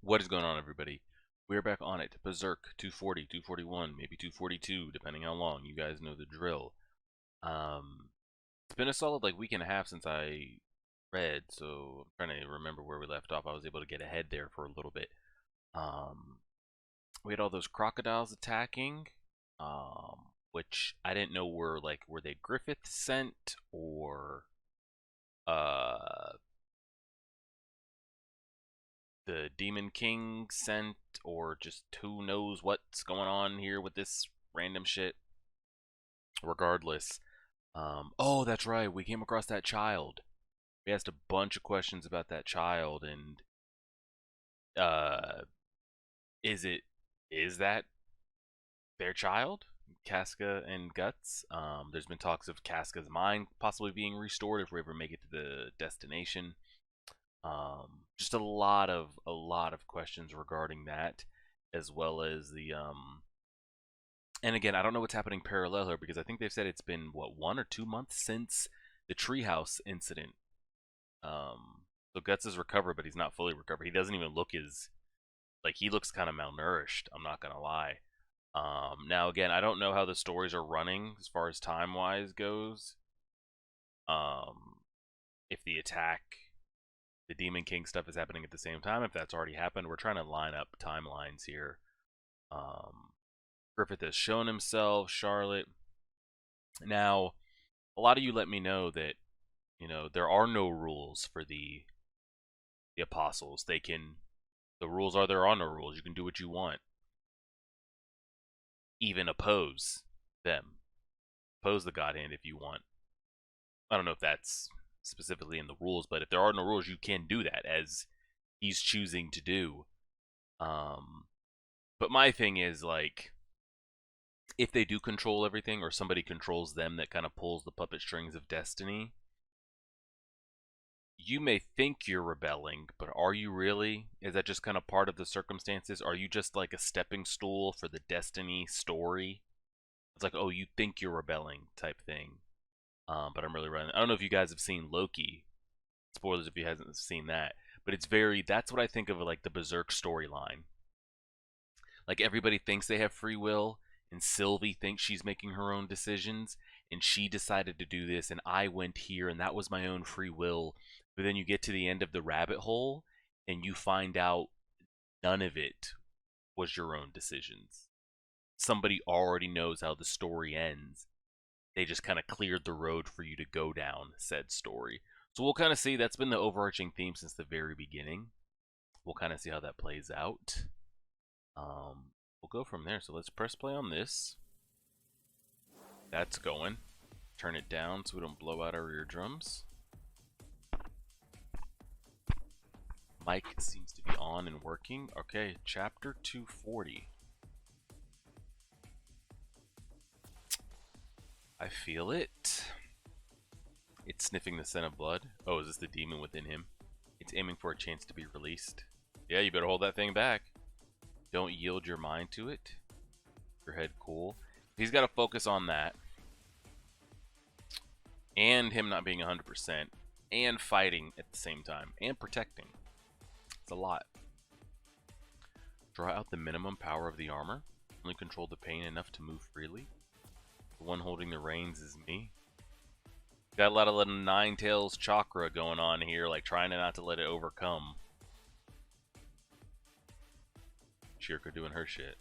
What is going on, everybody? We're back on it. Berserk 240, 241, maybe 242, depending how long. You guys know the drill. It's been a solid week and a half since I read, so I'm trying to remember where we left off. I was able to get ahead there for a little bit. We had all those crocodiles attacking, which I didn't know were they Griffith sent or uh the Demon King sent, or just who knows what's going on here with this random shit. Regardless, oh, that's right, we came across that child. We asked a bunch of questions about that child, and uh, is that their child, Casca and Guts? There's been talks of Casca's mind possibly being restored if we ever make it to the destination. Just a lot of questions regarding that, as well as the and again, I don't know what's happening parallel here because I think they've said it's been what 1 or 2 months since the treehouse incident. So Guts is recovered, but he's not fully recovered. He doesn't even look as he looks kind of malnourished. I'm not gonna lie. Now again, I don't know how the stories are running as far as time wise goes. If the attack, the Demon King stuff is happening at the same time, if that's already happened, we're trying to line up timelines here. Griffith has shown himself, Charlotte. Now, a lot of you let me know that, there are no rules for the apostles. The rules are there are no rules. You can do what you want. Even oppose them. Oppose the God Hand if you want. I don't know if that's specifically in the rules, but if there are no rules, you can do that, as he's choosing to do. But my thing is, if they do control everything, or somebody controls them that kind of pulls the puppet strings of destiny, you may think you're rebelling, but are you really? Is that just kind of part of the circumstances? Are you just like a stepping stool for the destiny story? It's like, oh, you think you're rebelling type thing. But I'm really running. I don't know if you guys have seen Loki. Spoilers if you haven't seen that. But that's what I think of like the Berserk storyline. Like everybody thinks they have free will, and Sylvie thinks she's making her own decisions, and she decided to do this, and I went here, and that was my own free will. But then you get to the end of the rabbit hole, and you find out none of it was your own decisions. Somebody already knows how the story ends. They just kind of cleared the road for you to go down said story. So we'll kind of see. That's been the overarching theme since the very beginning. We'll kind of see how that plays out. We'll go from there. So let's press play on this. That's going. Turn it down so we don't blow out our eardrums. Mic seems to be on and working. Okay, chapter 240. I feel it. It's sniffing the scent of blood. Oh, is this the demon within him? It's aiming for a chance to be released. Yeah, you better hold that thing back. Don't yield your mind to it. Your head cool. He's got to focus on that. And him not being 100%. And fighting at the same time. And protecting. It's a lot. Draw out the minimum power of the armor. Only control the pain enough to move freely. The one holding the reins is me. Got a lot of little Nine Tails chakra going on here, like trying not to let it overcome. Shirka doing her shit.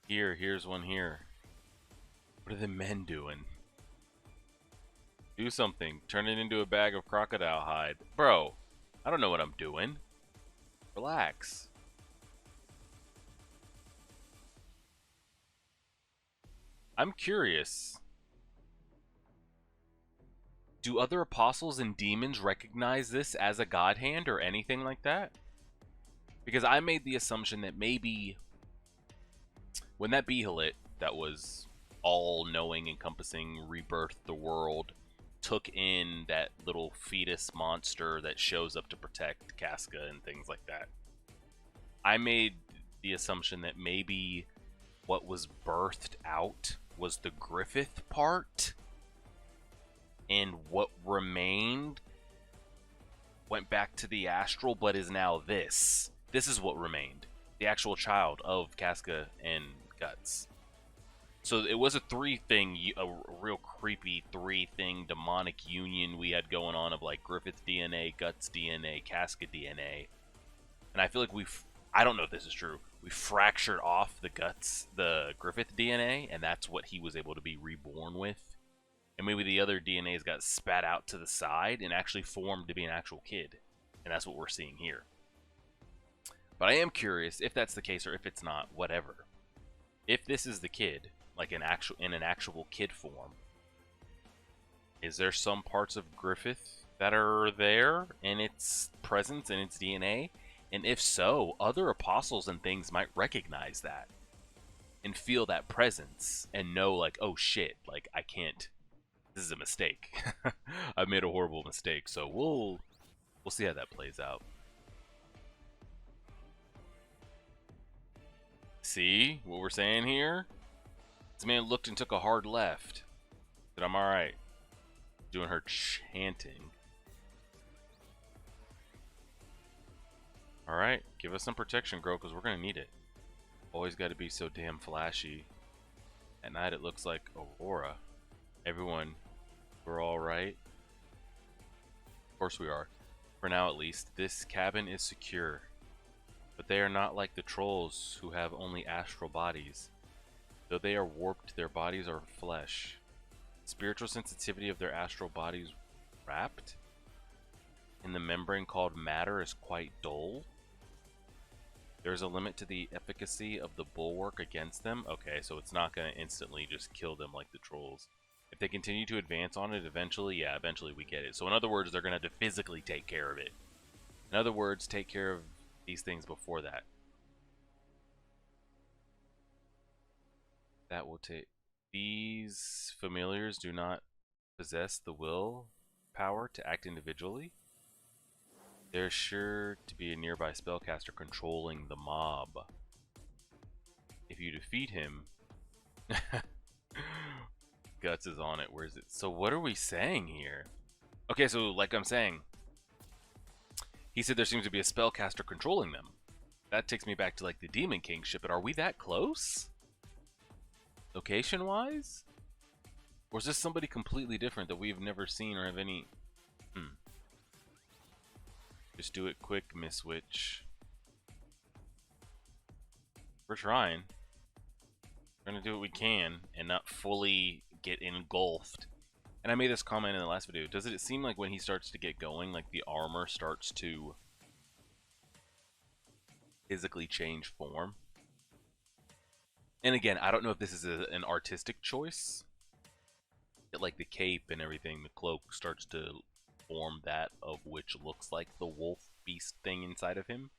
Here's one here. What are the men doing? Do something. Turn it into a bag of crocodile hide. Bro, I don't know what I'm doing. Relax. I'm curious. Do other apostles and demons recognize this as a god hand or anything like that? Because I made the assumption that maybe when that Behelit, that was all-knowing, encompassing, rebirthed the world, took in that little fetus monster that shows up to protect Casca and things like that, I made the assumption that maybe what was birthed out was the Griffith part, and what remained went back to the astral, but is now this. This is what remained. The actual child of Casca and Guts. So it was a three-thing, a real creepy three-thing demonic union we had going on of like Griffith DNA, Guts DNA, Casca DNA. And I feel like I don't know if this is true, we fractured off the Griffith DNA, and that's what he was able to be reborn with. And maybe the other DNAs got spat out to the side and actually formed to be an actual kid. And that's what we're seeing here. But I am curious if that's the case or if it's not, whatever. If this is the kid, like in an actual kid form, is there some parts of Griffith that are there in its presence, in its DNA? And if so, other apostles and things might recognize that and feel that presence and know like, oh shit, like I can't, this is a mistake. I've made a horrible mistake. So we'll see how that plays out. See what we're saying here? This man looked and took a hard left. Said, I'm alright. Doing her chanting. Alright, give us some protection, girl, because we're going to need it. Always got to be so damn flashy. At night it looks like Aurora. Everyone, we're alright. Of course we are. For now at least. This cabin is secure. But they are not like the trolls who have only astral bodies. Though they are warped, their bodies are flesh. Spiritual sensitivity of their astral bodies wrapped in the membrane called matter is quite dull. There is a limit to the efficacy of the bulwark against them. Okay, so it's not going to instantly just kill them like the trolls. If they continue to advance on it, eventually we get it. So in other words, they're going to have to physically take care of it. In other words, take care of these things before that. That will take... These familiars do not possess the will power to act individually. There's sure to be a nearby spellcaster controlling the mob. If you defeat him... Guts is on it. Where is it? So what are we saying here? Okay, so like I'm saying, he said there seems to be a spellcaster controlling them. That takes me back to like the Demon King ship, but are we that close? Location-wise? Or is this somebody completely different that we've never seen or have any... Just do it quick, Miss Witch. We're trying. We're gonna do what we can and not fully get engulfed. And I made this comment in the last video. Does it seem like when he starts to get going, like the armor starts to physically change form? And again, I don't know if this is an artistic choice. Like the cape and everything, the cloak starts to form that of which looks like the wolf beast thing inside of him.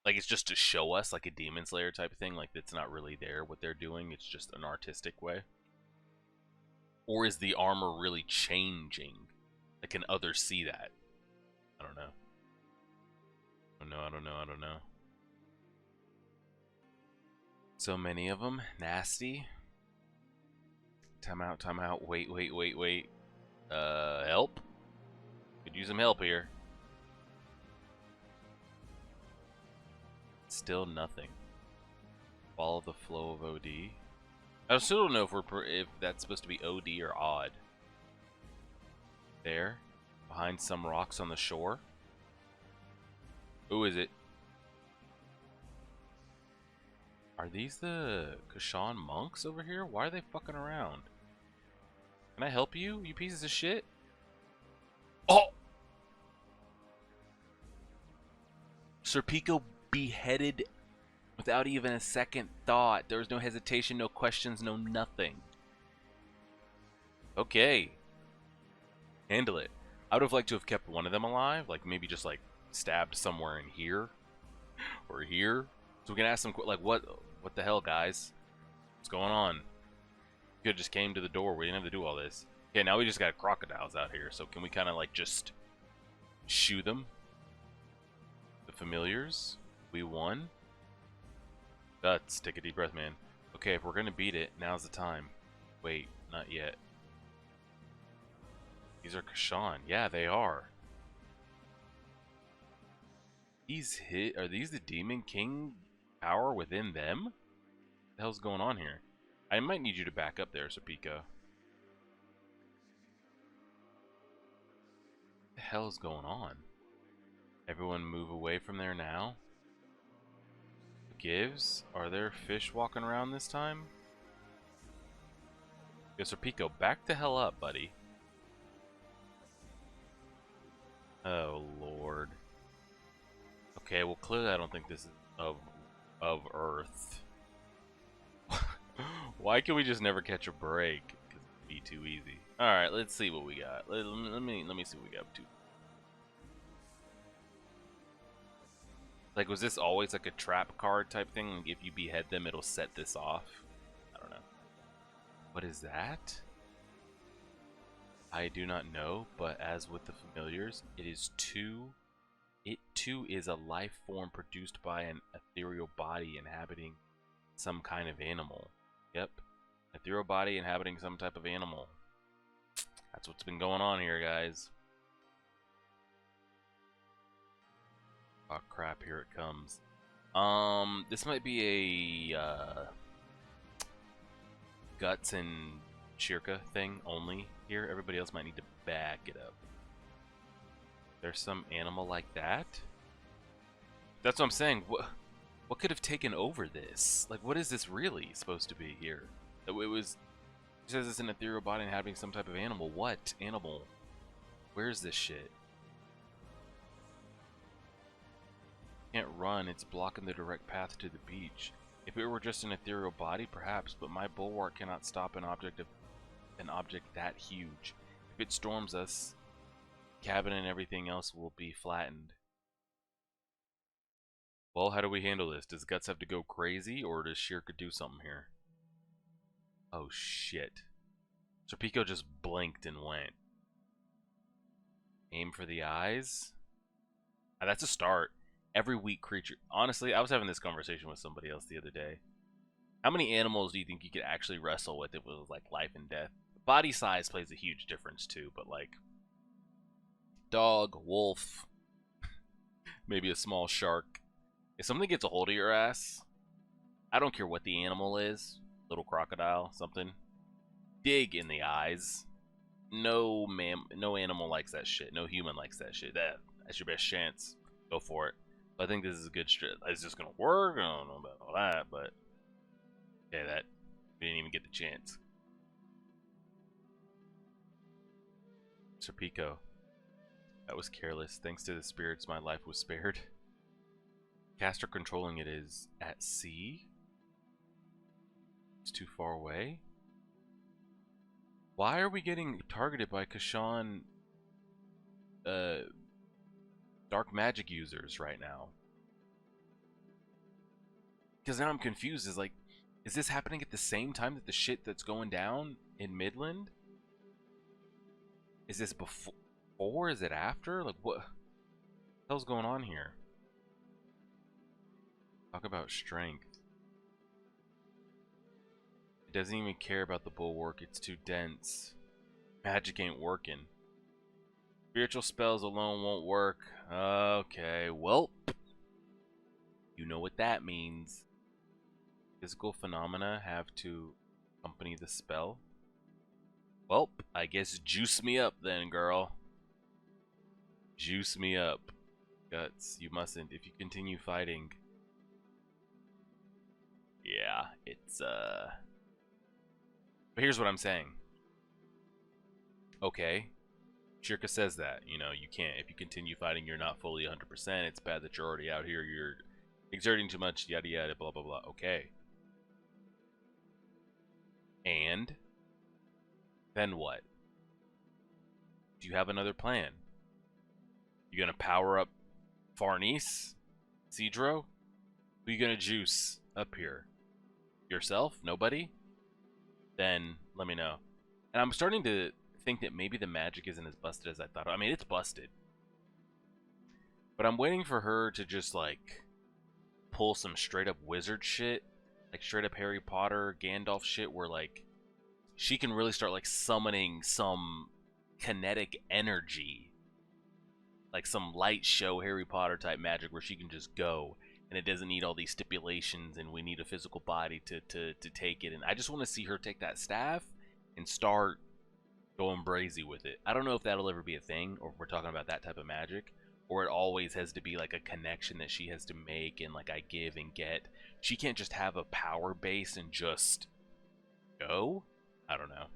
Like it's just to show us like a Demon Slayer type thing, like it's not really there what they're doing, it's just an artistic way. Or is the armor really changing? Like can others see that? I don't know. I don't know. So many of them. Nasty. Time out. Wait. Help? Could use some help here. Still nothing. Follow the flow of OD. I still don't know if that's supposed to be OD or odd. There. Behind some rocks on the shore. Who is it? Are these the Kushan monks over here? Why are they fucking around? Can I help you, you pieces of shit? Oh! Sir Pico beheaded without even a second thought. There was no hesitation, no questions, no nothing. Okay. Handle it. I would have liked to have kept one of them alive. Like maybe just like stabbed somewhere in here. Or here. So we can ask them like what the hell, guys? What's going on? You could have just came to the door. We didn't have to do all this. Okay, now we just got crocodiles out here. So can we kind of like just shoo them? The familiars. We won. Guts. Take a deep breath, man. Okay, if we're gonna beat it, now's the time. Wait, not yet. These are Kushan. Yeah, they are. Are these the Demon King power within them? What the hell's going on here? I might need you to back up there, Serpico. What the hell is going on? Everyone move away from there now. Gives? Are there fish walking around this time? Yo, Serpico, back the hell up, buddy. Oh, Lord. Okay, well, clearly I don't think this is of Earth. Why can we just never catch a break? Because it'd be too easy. Alright, let's see what we got. Let me see what we got up to. Like, was this always like a trap card type thing? Like, if you behead them, it'll set this off? I don't know. What is that? I do not know, but as with the familiars, it too is a life form produced by an ethereal body inhabiting some kind of animal. Yep. Ethereal body inhabiting some type of animal. That's what's been going on here, guys. Oh crap, here it comes. This might be a Guts and Shirka thing only here. Everybody else might need to back it up. There's some animal like that? That's what I'm saying. What could have taken over this? Like, what is this really supposed to be here? It says it's an ethereal body and having some type of animal. What animal? Where's this shit? Can't run. It's blocking the direct path to the beach. If it were just an ethereal body, perhaps, but my bulwark cannot stop an object that huge. If it storms us, cabin and everything else will be flattened. Well, how do we handle this? Does Guts have to go crazy, or does Shirka do something here? Oh shit. Serpico just blinked and went. Aim for the eyes? That's a start. Every weak creature. Honestly, I was having this conversation with somebody else the other day. How many animals do you think you could actually wrestle with if it was like life and death? Body size plays a huge difference too, but like dog, wolf, maybe a small shark. If something gets a hold of your ass, I don't care what the animal is, little crocodile, something, dig in the eyes. No animal likes that shit. No human likes that shit. That's your best chance. Go for it. I think this is a good strip. Is this gonna work? I don't know about all that, but yeah, that we didn't even get the chance. Serpico, that was careless. Thanks to the spirits, my life was spared. Caster controlling it is at sea. It's too far away. Why are we getting targeted by Kushan dark magic users right now? Because now I'm confused. Is this happening at the same time that the shit that's going down in Midland? Is this before? Or is it after? Like, what the hell's going on here? Talk about strength. It doesn't even care about the bulwark. It's too dense. Magic ain't working. Spiritual spells alone won't work. Okay, well, you know what that means. Physical phenomena have to accompany the spell. Well, I guess juice me up then, girl. Juice me up. Guts, you mustn't. If you continue fighting... Yeah, it's, But here's what I'm saying. Okay. Shirka says that, you know, you can't. If you continue fighting, you're not fully 100%. It's bad that you're already out here. You're exerting too much, yada yada, blah blah blah. Okay. And then what? Do you have another plan? You gonna power up Farnese? Cedro? Who you gonna juice up here? Yourself? Nobody? Then let me know. And I'm starting to think that maybe the magic isn't as busted as I thought. I mean, it's busted. But I'm waiting for her to just, like, pull some straight up wizard shit. Like, straight up Harry Potter, Gandalf shit, where, like, she can really start, like, summoning some kinetic energy like some light show Harry Potter type magic where she can just go and it doesn't need all these stipulations and we need a physical body to take it. And I just want to see her take that staff and start going brazy with it. I don't know if that'll ever be a thing or if we're talking about that type of magic, or it always has to be like a connection that she has to make and like I give and get. She can't just have a power base and just go. I don't know.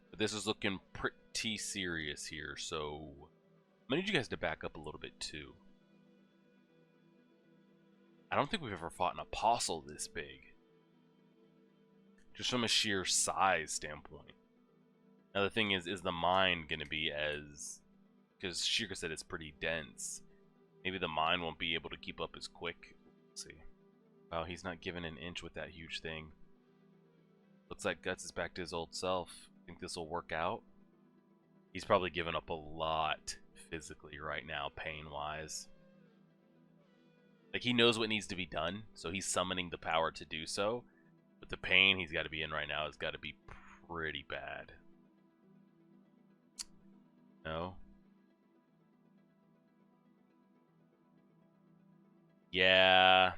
But this is looking pretty serious here, so I'm gonna need you guys to back up a little bit too. I don't think we've ever fought an apostle this big. Just from a sheer size standpoint. Now the thing is the mind gonna be as... Because Shirka said it's pretty dense. Maybe the mind won't be able to keep up as quick. Let's see. Wow, he's not giving an inch with that huge thing. Looks like Guts is back to his old self. Think this will work out? He's probably given up a lot physically right now, pain-wise. Like, he knows what needs to be done, so he's summoning the power to do so. But the pain he's got to be in right now has got to be pretty bad. No? Yeah.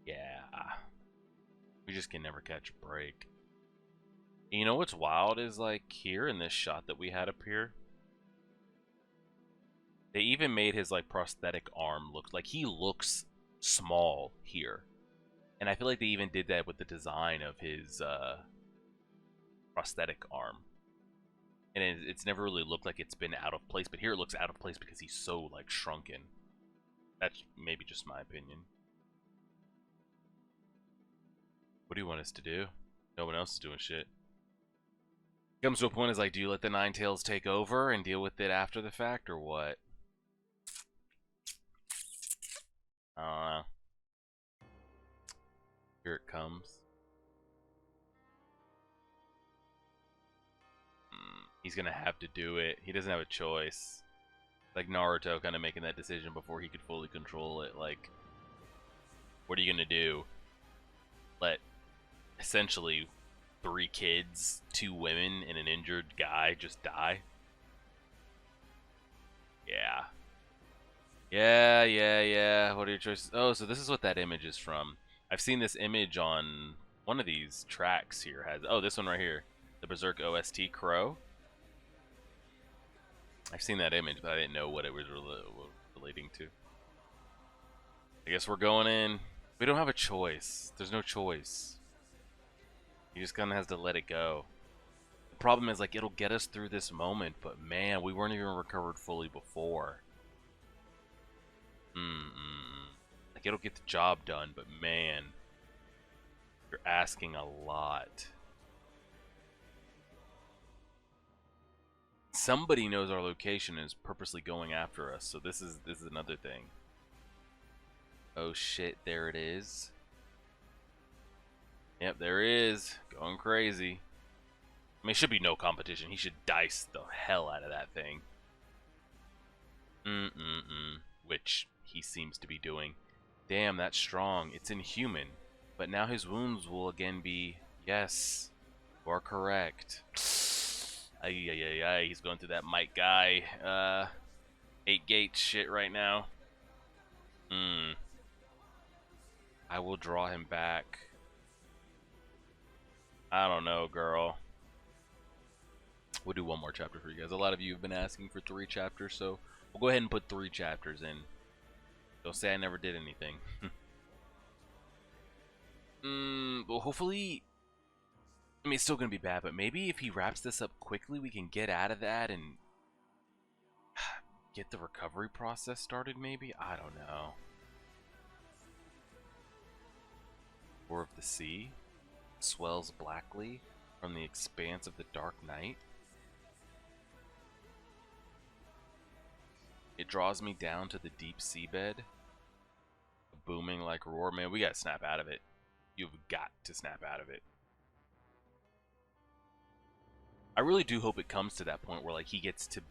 Yeah. We just can never catch a break. You know what's wild is, like, here in this shot that we had up here, they even made his, like, prosthetic arm look like he looks small here. And I feel like they even did that with the design of his prosthetic arm. And it's never really looked like it's been out of place, but here it looks out of place because he's so, like, shrunken. That's maybe just my opinion. What do you want us to do? No one else is doing shit. Comes to a point is like, do you let the Nine Tails take over and deal with it after the fact, or what? Here it comes. He's gonna have to do it. He doesn't have a choice. Like Naruto kind of making that decision before he could fully control it. Like, what are you gonna do? Let essentially 3 kids, 2 women, and an injured guy just die? Yeah. Yeah. What are your choices? Oh, so this is what that image is from. I've seen this image on one of these tracks here. Oh, this one right here. The Berserk OST Crow. I've seen that image, but I didn't know what it was relating to. I guess we're going in. We don't have a choice. There's no choice. He just kind of has to let it go. The problem is, like, it'll get us through this moment, but man, we weren't even recovered fully before. Like, it'll get the job done, but man, you're asking a lot. Somebody knows our location and is purposely going after us, so this is another thing. Oh shit, there it is. Yep, there it is. Going crazy. I mean, it should be no competition. He should dice the hell out of that thing. Which he seems to be doing. Damn, that's strong. It's inhuman. But now his wounds will again be... Yes. You are correct. Ay. He's going through that Might Guy 8 gate shit right now. I will draw him back. I don't know, girl. We'll do one more chapter for you guys. A lot of you have been asking for 3 chapters, so we'll go ahead and put 3 chapters in. Don't say I never did anything. Well, hopefully... I mean, it's still going to be bad, but maybe if he wraps this up quickly, we can get out of that and get the recovery process started, maybe? I don't know. Roar of the Sea swells blackly from the expanse of the dark night. It draws me down to the deep seabed. A booming like roar. Man, we gotta snap out of it. You've got to snap out of it. I really do hope it comes to that point where, like, he gets it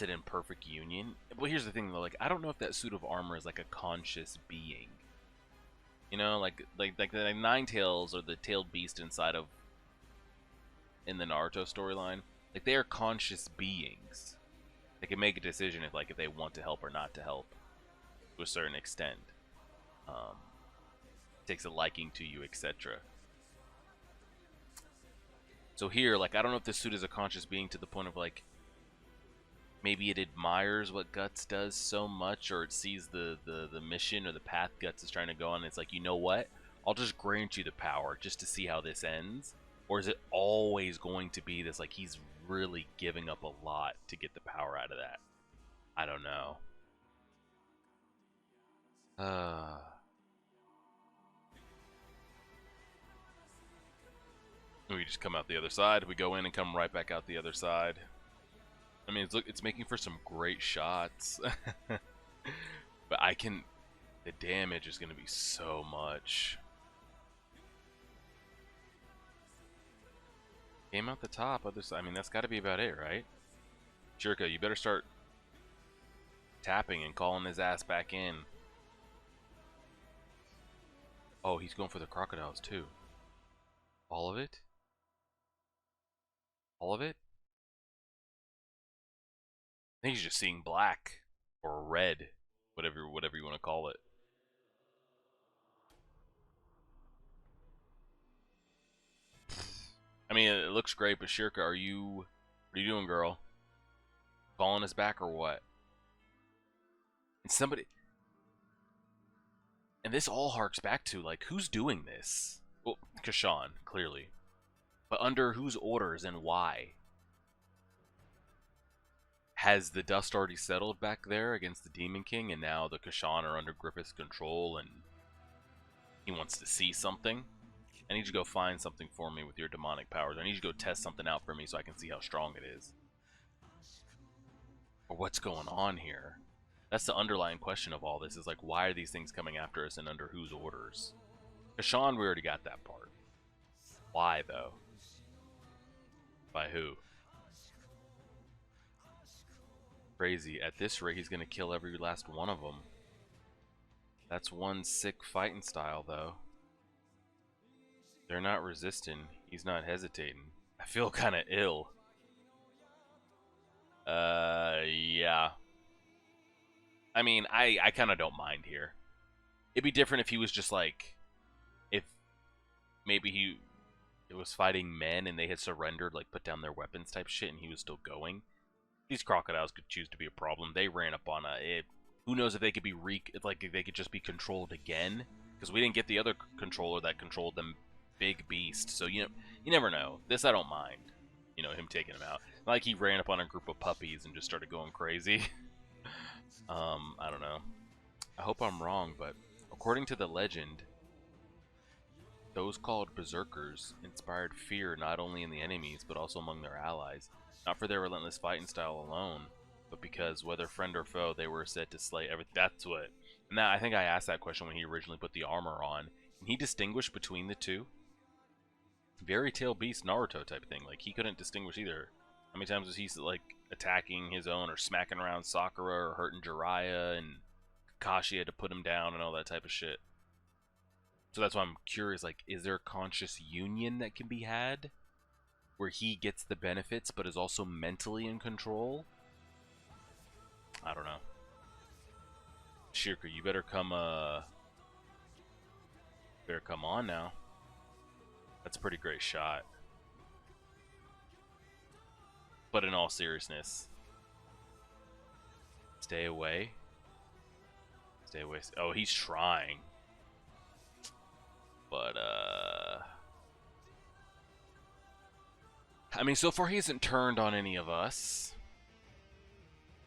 in perfect union. But here's the thing though, like, I don't know if that suit of armor is like a conscious being. You know, like the Nine Tails or the tailed beast inside in the Naruto storyline, like they are conscious beings. They can make a decision if they want to help or not to help, to a certain extent. Takes a liking to you, etc. So here, like, I don't know if this suit is a conscious being to the point of like maybe it admires what Guts does so much, or it sees the mission or the path Guts is trying to go on, and it's like, you know what? I'll just grant you the power just to see how this ends. Or is it always going to be this, like, he's really giving up a lot to get the power out of that? I don't know. We just come out the other side. We go in and come right back out the other side. I mean, it's making for some great shots. But the damage is going to be so much. Came out the top, other side. I mean, that's got to be about it, right? Shirka, you better start tapping and calling his ass back in. Oh, he's going for the crocodiles too. All of it? All of it? I think he's just seeing black or red, whatever you want to call it. I mean, it looks great, but Shirka, what are you doing, girl? Calling us back or what? And this all harks back to, like, who's doing this? Well, Kushan, clearly. But under whose orders and why? Has the dust already settled back there against the Demon King, and now the Kushan are under Griffith's control, and he wants to see something? I need you to go find something for me with your demonic powers. I need you to go test something out for me so I can see how strong it is. Or what's going on here? That's the underlying question of all this, is like, why are these things coming after us and under whose orders? Kushan, we already got that part. Why, though? By who? Crazy. At this rate, he's going to kill every last one of them. That's one sick fighting style, though. They're not resisting. He's not hesitating. I feel kind of ill. Yeah. I mean, I kind of don't mind here. It'd be different if he was just like, if maybe it was fighting men and they had surrendered, like put down their weapons type shit, and he was still going. These crocodiles could choose to be a problem. They ran up on who knows if they could be if they could just be controlled again, because we didn't get the other controller that controlled them big beast. So you never know. This I don't mind. You know, him taking him out. Like he ran up on a group of puppies and just started going crazy. I don't know. I hope I'm wrong, but according to the legend, those called Berserkers inspired fear not only in the enemies, but also among their allies. Not for their relentless fighting style alone, but because, whether friend or foe, they were said to slay everything. That's what... And I think I asked that question when he originally put the armor on. Can he distinguish between the two? Very Tail Beast Naruto type thing. Like, he couldn't distinguish either. How many times was he, like, attacking his own or smacking around Sakura or hurting Jiraiya, and Kakashi had to put him down and all that type of shit. So that's why I'm curious, like, is there a conscious union that can be had? Where he gets the benefits but is also mentally in control? I don't know. Shirka, you better come on now. That's a pretty great shot. But in all seriousness, stay away. Stay away. Oh, he's trying. But I mean, so far he hasn't turned on any of us.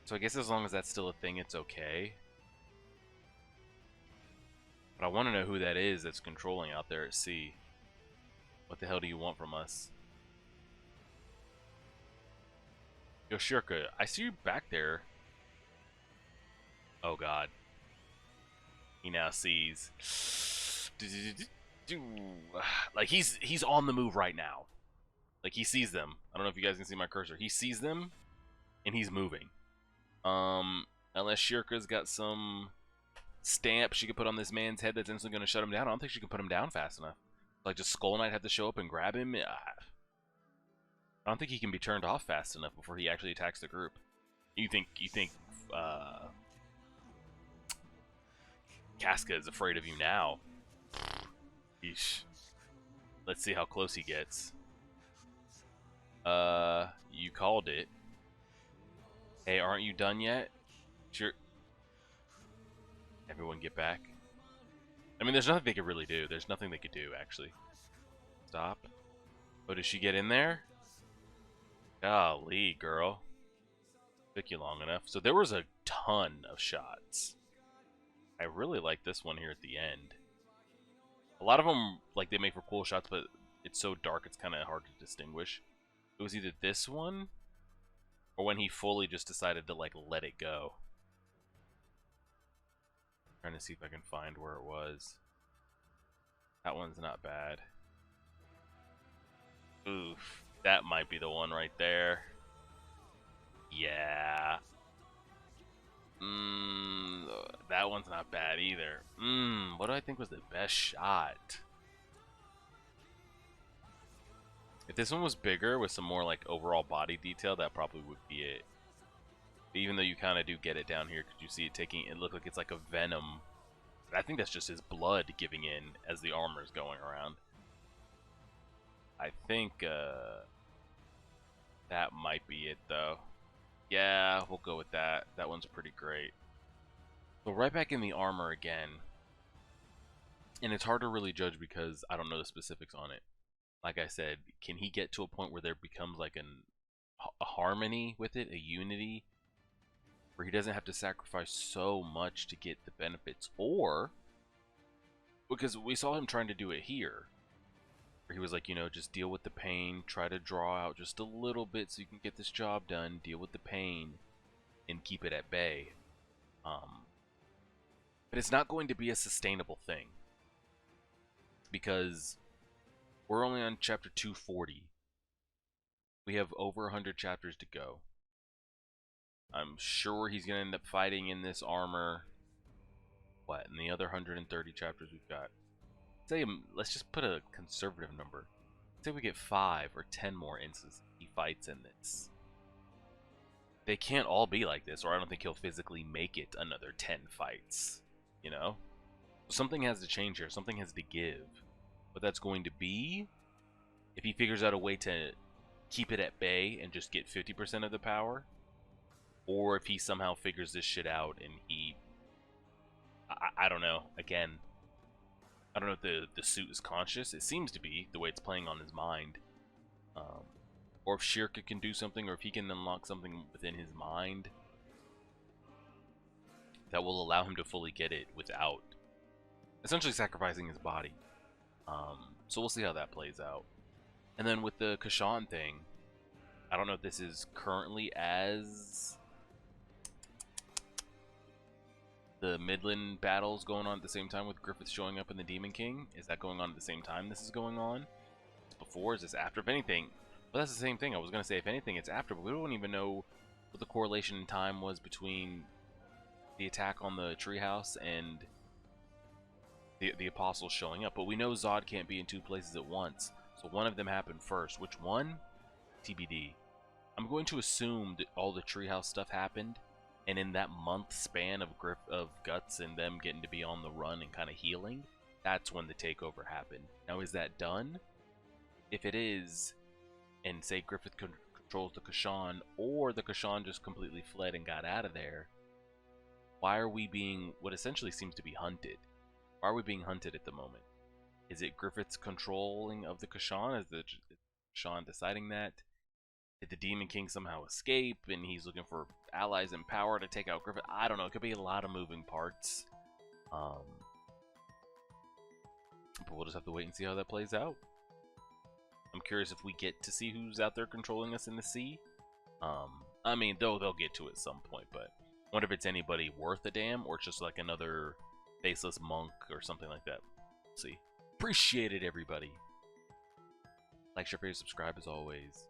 So I guess as long as that's still a thing, it's okay. But I want to know who that is that's controlling out there at sea. What the hell do you want from us? Yo, Shirka, I see you back there. Oh god. He now sees. Like he's on the move right now. Like he sees them. I don't know if you guys can see my cursor. He sees them and he's moving. Unless Shirka's got some stamp she could put on this man's head that's instantly gonna shut him down. I don't think she can put him down fast enough. Like, does Skull Knight have to show up and grab him? I don't think he can be turned off fast enough before he actually attacks the group. You think uh, Casca is afraid of you now? Yeesh. Let's see how close he gets. You called it. Hey, aren't you done yet? Sure. Everyone get back. I mean, there's nothing they could really do. There's nothing they could do, actually. Stop. Oh, did she get in there? Golly, girl. Took you long enough. So there was a ton of shots. I really like this one here at the end. A lot of them, like, they make for cool shots, but it's so dark it's kind of hard to distinguish. It was either this one, or when he fully just decided to, like, let it go. Trying to see if I can find where it was. That one's not bad. Oof. That might be the one right there. Yeah. That one's not bad either. What do I think was the best shot? If this one was bigger with some more like overall body detail, that probably would be it. Even though you kind of do get it down here, because you see it taking, it look like it's like a venom. But I think that's just his blood giving in as the armor is going around. I think that might be it though. Yeah, we'll go with that. That one's pretty great. So right back in the armor again. And it's hard to really judge because I don't know the specifics on it. Like I said, can he get to a point where there becomes like a harmony with it, a unity, where he doesn't have to sacrifice so much to get the benefits? Or, because we saw him trying to do it here, where he was like, you know, just deal with the pain, try to draw out just a little bit so you can get this job done, deal with the pain, and keep it at bay. But it's not going to be a sustainable thing, because we're only on chapter 240. We have over 100 chapters to go. I'm sure he's going to end up fighting in this armor. What, in the other 130 chapters we've got? Say, let's just put a conservative number. Say we get 5 or 10 more instances he fights in this. They can't all be like this, or I don't think he'll physically make it another 10 fights. You know? Something has to change here. Something has to give. What that's going to be, if he figures out a way to keep it at bay and just get 50% of the power, or if he somehow figures this shit out and he, I don't know. Again, I don't know if the suit is conscious. It seems to be, the way it's playing on his mind. Or if Shirka can do something, or if he can unlock something within his mind that will allow him to fully get it without essentially sacrificing his body. So we'll see how that plays out. And then with the Kushan thing, I don't know if this is currently as the Midland battles going on at the same time with Griffith showing up in the Demon King. Is that going on at the same time this is going on? Before? Is this after? If anything, well, that's the same thing. I was going to say, if anything, it's after, but we don't even know what the correlation in time was between the attack on the treehouse and the apostles showing up. But we know Zod can't be in two places at once, so one of them happened first. Which one? TBD. I'm going to assume that all the treehouse stuff happened, and in that month span of Guts and them getting to be on the run and kind of healing, that's when the takeover happened. Now, is that done? If it is, and say Griffith controls the Kushan, or the Kushan just completely fled and got out of there, why are we being what essentially seems to be hunted? Why are we being hunted at the moment? Is it Griffith's controlling of the Kushan? Is the Kushan deciding that? Did the Demon King somehow escape and he's looking for allies in power to take out Griffith? I don't know. It could be a lot of moving parts. But we'll just have to wait and see how that plays out. I'm curious if we get to see who's out there controlling us in the sea. I mean, they'll get to it at some point, but I wonder if it's anybody worth a damn, or it's just like another faceless monk or something like that. We'll see. Appreciate it, everybody. Like, share, favorite, subscribe as always.